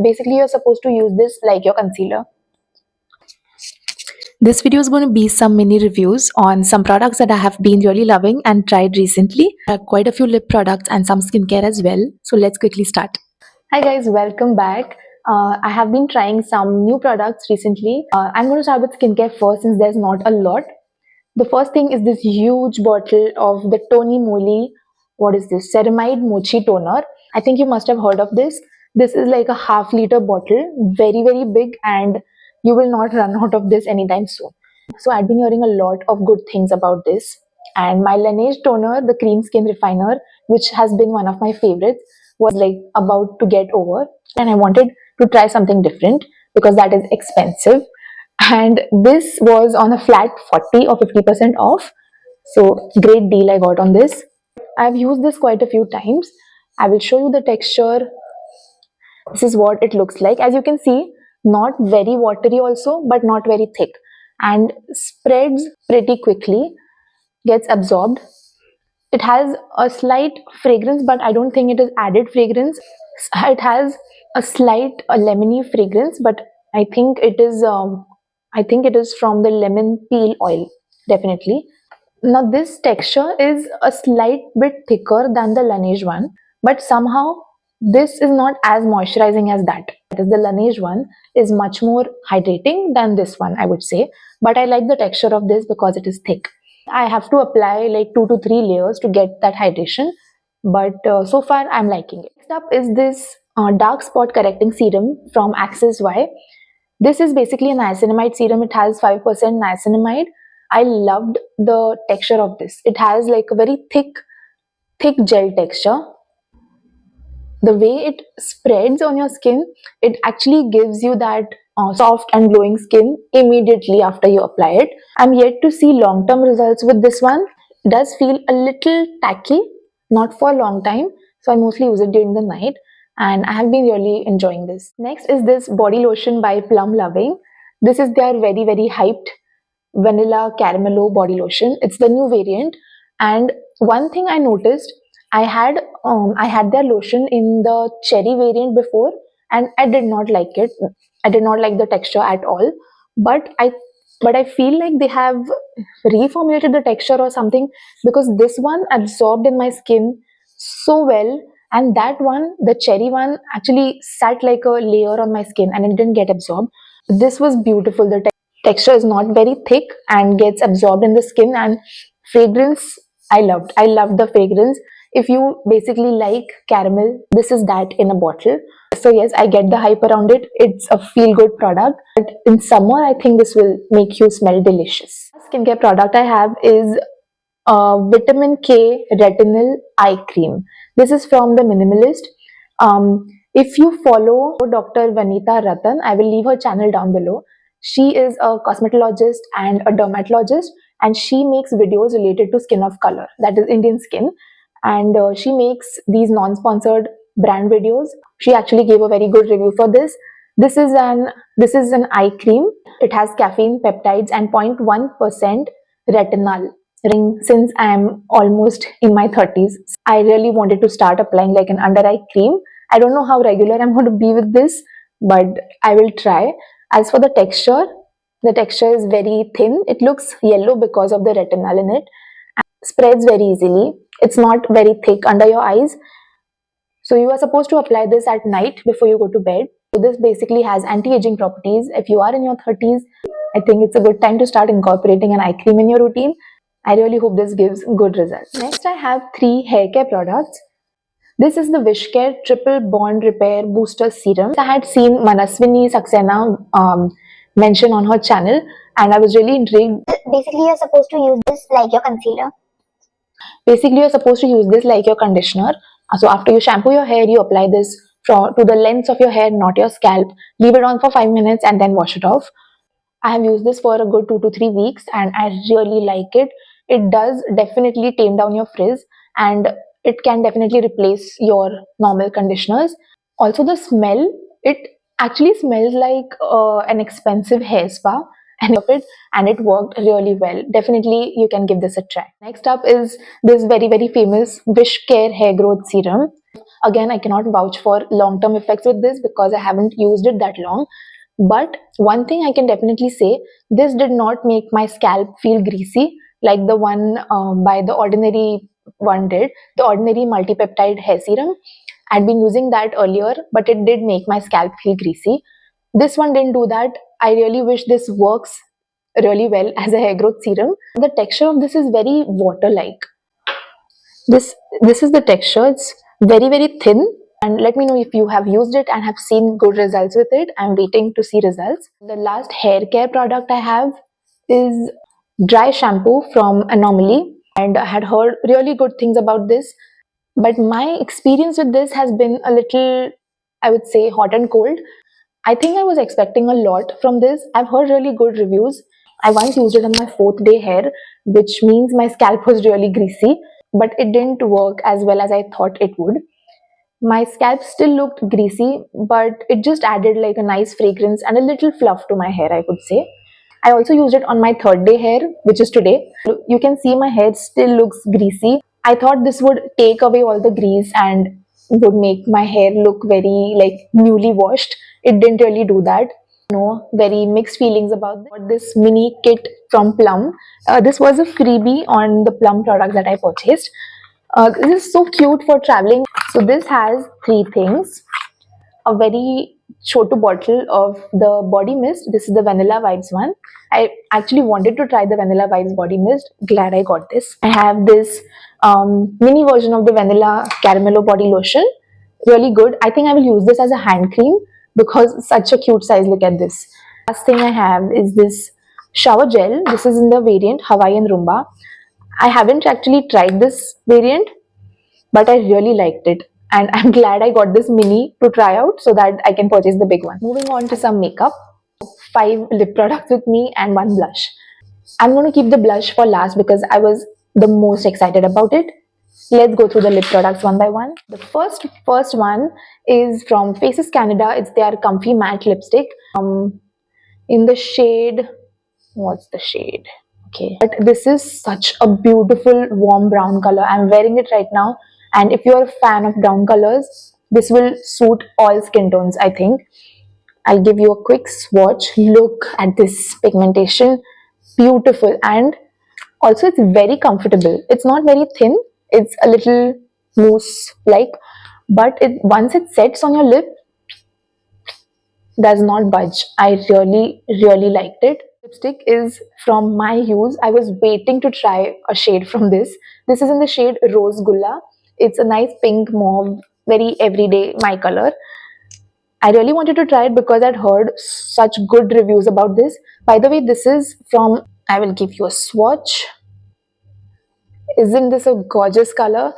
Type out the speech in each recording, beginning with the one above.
basically you're supposed to use this like your concealer. This video is going to be some mini reviews on some products that I have been really loving and tried recently. There are quite a few lip products and some skincare as well. So let's quickly start. Hi guys, welcome back. I have been trying some new products recently. I'm going to start with skincare first since there's not a lot. The first thing is this huge bottle of the Moly. What is this? Ceramide Mochi Toner. I think you must have heard of this. This is like a half-liter bottle, very, very big, and you will not run out of this anytime soon. So I've been hearing a lot of good things about this. And my Laneige toner, the cream skin refiner, which has been one of my favorites, was like about to get over. And I wanted to try something different because that is expensive. And this was on a flat 40 or 50% off. So great deal I got on this. I've used this quite a few times. I will show you the texture. This is what it looks like. As you can see, not very watery also, but not very thick, and spreads pretty quickly, gets absorbed. It has a slight fragrance, but I don't think it is added fragrance. It has a slight lemony fragrance, but I think it is from the lemon peel oil, definitely. Now this texture is a slight bit thicker than the Laneige one, but somehow this is not as moisturizing as that. That is, the Laneige one is much more hydrating than this one, I would say. But I like the texture of this because it is thick. I have to apply like 2 to 3 layers to get that hydration, but so far I'm liking it. Next up is this dark spot correcting serum from Axis Y. This is basically a niacinamide serum. It has 5% niacinamide. I loved the texture of this. It has like a very thick gel texture. The way it spreads on your skin, it actually gives you that soft and glowing skin immediately after you apply it. I'm yet to see long-term results with this one. It does feel a little tacky, not for a long time. So I mostly use it during the night, and I have been really enjoying this. Next is this body lotion by Plum Loving. This is their very, very hyped vanilla caramello body lotion. It's the new variant. And one thing I noticed, I had their lotion in the cherry variant before, and I did not like it. I did not like the texture at all. But I feel like they have reformulated the texture or something, because this one absorbed in my skin so well, and that one, the cherry one, actually sat like a layer on my skin and it didn't get absorbed. This was beautiful. The texture is not very thick and gets absorbed in the skin, and fragrance I loved the fragrance. If you basically like caramel, this is that in a bottle. So yes, I get the hype around it. It's a feel good product, but in summer I think this will make you smell delicious. Skincare product I have is vitamin K retinol eye cream. This is from the Minimalist. If you follow Dr. Vanita Rattan, I will leave her channel down below. She is a cosmetologist and a dermatologist, and she makes videos related to skin of color, that is Indian skin. And she makes these non-sponsored brand videos. She actually gave a very good review for this. This is an eye cream. It has caffeine, peptides, and 0.1% retinol. Since I am almost in my 30s, I really wanted to start applying like an under eye cream. I don't know how regular I'm going to be with this, but I will try. As for the texture is very thin. It looks yellow because of the retinol in it. Spreads very easily. It's not very thick under your eyes. So you are supposed to apply this at night before you go to bed. So this basically has anti-aging properties. If you are in your 30s, I think it's a good time to start incorporating an eye cream in your routine. I really hope this gives good results. Next, I have 3 hair care products. This is the Wishcare Triple Bond Repair Booster Serum. I had seen Manaswini Saxena mention on her channel, and I was really intrigued. Basically, you're supposed to use this like your concealer. Basically, you're supposed to use this like your conditioner. So after you shampoo your hair, you apply this to the length of your hair, not your scalp. Leave it on for 5 minutes and then wash it off. I have used this for a good 2 to 3 weeks and I really like it. It does definitely tame down your frizz, and it can definitely replace your normal conditioners. Also, the smell, it actually smells like an expensive hair spa, and it worked really well. Definitely, you can give this a try. Next up is this very, very famous Wishcare Hair Growth Serum. Again, I cannot vouch for long term effects with this because I haven't used it that long. But one thing I can definitely say, this did not make my scalp feel greasy like the one by the Ordinary one did, the Ordinary multipeptide hair serum. I'd been using that earlier, but it did make my scalp feel greasy. This one didn't do that. I really wish this works really well as a hair growth serum. The texture of this is very water-like. This is the texture. It's very thin. And let me know if you have used it and have seen good results with it. I'm waiting to see results. The last hair care product I have is dry shampoo from Anomaly, and I had heard really good things about this. But my experience with this has been a little, I would say, hot and cold. I think I was expecting a lot from this. I've heard really good reviews. I once used it on my fourth day hair, which means my scalp was really greasy, but it didn't work as well as I thought it would. My scalp still looked greasy, but it just added like a nice fragrance and a little fluff to my hair, I could say. I also used it on my third day hair, which is today. You can see my hair still looks greasy. I thought this would take away all the grease and would make my hair look very like newly washed. It didn't really do that. No, very mixed feelings about this mini kit from Plum. This was a freebie on the Plum products that I purchased. This is so cute for traveling. So this has three things: a very chotu bottle of the body mist. This is the vanilla vibes one. I actually wanted to try the vanilla vibes body mist. Glad I got this. I have this mini version of the vanilla caramello body lotion. Really good. I think I will use this as a hand cream because it's such a cute size. Look at this. Last thing I have is this shower gel. This is in the variant Hawaiian Rumba. I haven't actually tried this variant, but I really liked it. And I'm glad I got this mini to try out so that I can purchase the big one. Moving on to some makeup. 5 lip products with me and 1 blush. I'm going to keep the blush for last because I was the most excited about it. Let's go through the lip products one by one. The first one is from Faces Canada. It's their Comfy Matte Lipstick. In the shade, what's the shade? Okay, but this is such a beautiful warm brown color. I'm wearing it right now, and if you're a fan of brown colors, this will suit all skin tones, I think. I'll give you a quick swatch. Look at this pigmentation. Beautiful, and also it's very comfortable. It's not very thin. It's a little mousse like, but once it sets on your lip, does not budge. I really liked it. Lipstick is from My Hues. I was waiting to try a shade from this. This is in the shade Rose Gulla. It's a nice pink mauve, very everyday my color. I really wanted to try it because I'd heard such good reviews about this. By the way, this is from, I will give you a swatch. Isn't this a gorgeous color?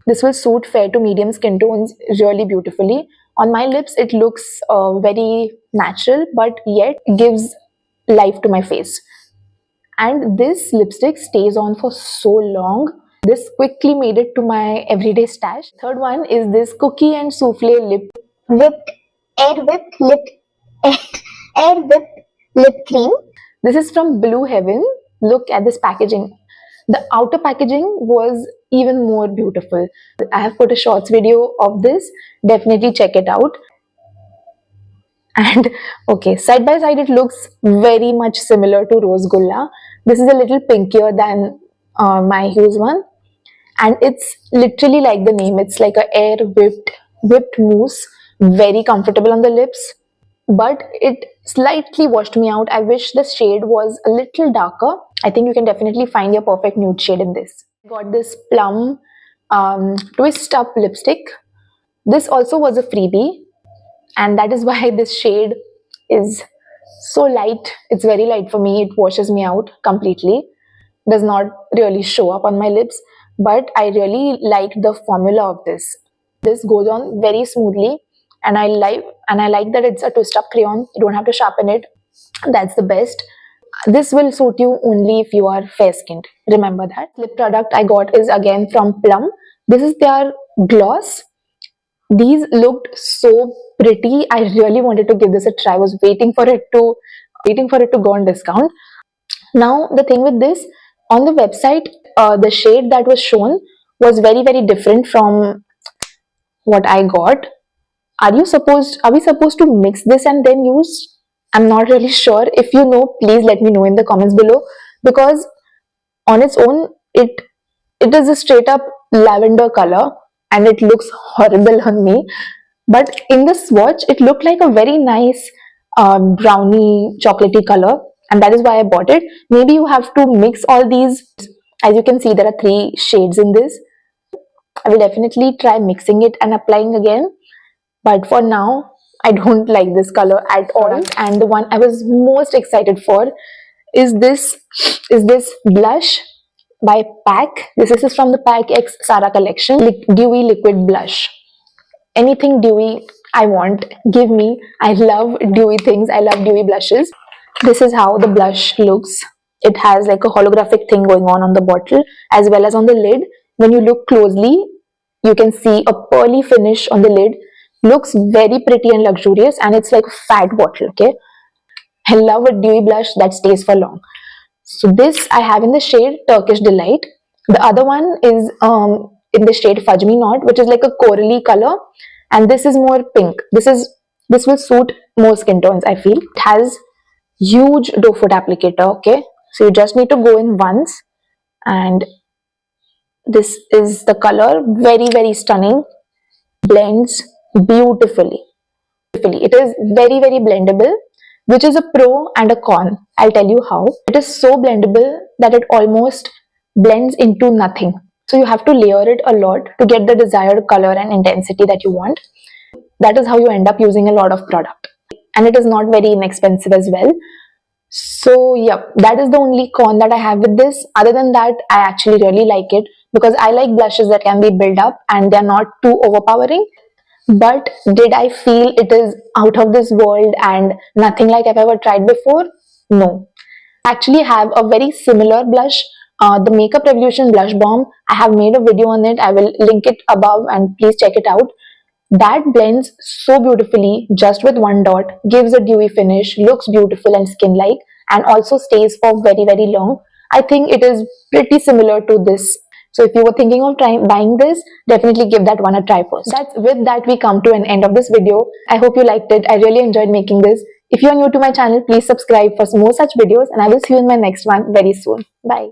This will suit fair to medium skin tones really beautifully. On my lips, it looks very natural, but yet gives life to my face. And this lipstick stays on for so long. This quickly made it to my everyday stash. Third one is this cookie and souffle lip Whipped, air whipped lip, air, air whipped lip cream. This is from Blue Heaven. Look at this packaging. The outer packaging was even more beautiful. I have put a shorts video of this. Definitely check it out. And okay, side by side, it looks very much similar to Rose Gulla. This is a little pinkier than My Hues one, and it's literally like the name. It's like a air whipped mousse, very comfortable on the lips, but it slightly washed me out. I wish the shade was a little darker. I think you can definitely find your perfect nude shade in this. I got this Plum twist up lipstick. This also was a freebie, and that is why this shade is so light. It's very light for me. It washes me out completely. Does not really show up on my lips, but I really like the formula of this. This goes on very smoothly, and I like that it's a twist up crayon. You don't have to sharpen it. That's the best. This will suit you only if you are fair skinned. Remember that. Lip product I got is again from Plum. This is their gloss. These looked so pretty. I really wanted to give this a try. I was waiting for it to go on discount. Now the thing with this, on the website, the shade that was shown was very different from what I got. Are we supposed to mix this and then use? I'm not really sure. If you know, please let me know in the comments below, because on its own it is a straight up lavender color and it looks horrible on me. But in the swatch, it looked like a very nice brownie chocolatey color, and that is why I bought it. Maybe you have to mix all these. As you can see, there are 3 shades in this. I will definitely try mixing it and applying again. But for now, I don't like this color at all. And the one I was most excited for is this blush by PAC. This is from the PAC X Sara collection, Dewy Liquid Blush. Anything dewy I want, give me. I love dewy things. I love dewy blushes. This is how the blush looks. It has like a holographic thing going on the bottle as well as on the lid. When you look closely, you can see a pearly finish on the lid. Looks very pretty and luxurious, and it's like a fat bottle. Okay, I love a dewy blush that stays for long. So this I have in the shade Turkish Delight. The other one is in the shade Fudge Me Not, which is like a corally color, and this is more pink. This will suit more skin tones, I feel. It has huge doe foot applicator. Okay, so you just need to go in once, and this is the color. Very stunning. Blends beautifully. It is very blendable, which is a pro and a con. I'll tell you how. It is so blendable that it almost blends into nothing. So you have to layer it a lot to get the desired color and intensity that you want. That is how you end up using a lot of product. And it is not very inexpensive as well. So yeah, that is the only con that I have with this. Other than that, I actually really like it because I like blushes that can be built up and they're not too overpowering. But did I feel it is out of this world and nothing like I've ever tried before? No. I actually have a very similar blush, the Makeup Revolution Blush Bomb. I have made a video on it. I will link it above and please check it out. That blends so beautifully just with one dot, gives a dewy finish, looks beautiful and skin-like, and also stays for very long. I think it is pretty similar to this. So if you were thinking of buying this, definitely give that one a try first. With that we come to an end of this video. I hope you liked it. I really enjoyed making this. If you are new to my channel, please subscribe for more such videos, and I will see you in my next one very soon. Bye.